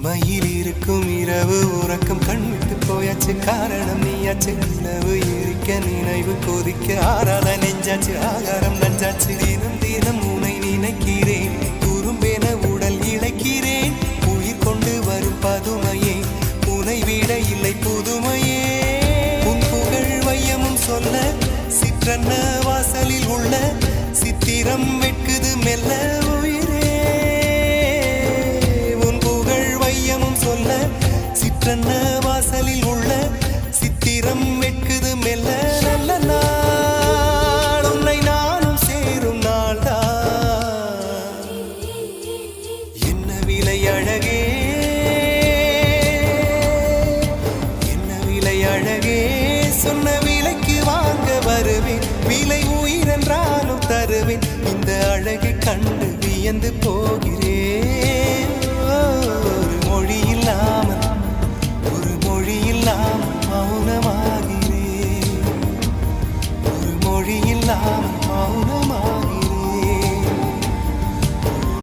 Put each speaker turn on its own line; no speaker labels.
இமையில் இருக்கும் இரவு உறக்கம் கண்விட்டு போயாச்சு காரணம் நீயாச்சு நிலவு எரிக்க நினைவு கொதிக்க ஆறாத நெஞ்சாச்சு ஆகாரம் நஞ்சாச்சு தினம் தினம் உனை நினைக்கிறேன் குறும்பென உடல் இழைக்கிறேன் உயிர் கொண்டு வரும் பதுமையே உனை விட இல்லை புதுமையே உன் புகழ் வையமும் சொல்ல சிற்றன்ன வாசலில் உள்ள சித்திரம் வெட்குது மெல்ல உயிரே உன் புகழ் வையமும் சொல்ல சிற்றன்ன வாசலில் உள்ள சித்திரம் வெட்குது மெல்ல நல்ல நாள் உன்னை நானும் சேரும் நாள்தான் என்ன விலை அழகே என்ன விலை அழகே சொன்ன விலைக்கு வாங்க வருவேன் விலை உயிரென்றாலும் தருவேன் இந்த அழகை கண்டு வியந்து போகிறேன்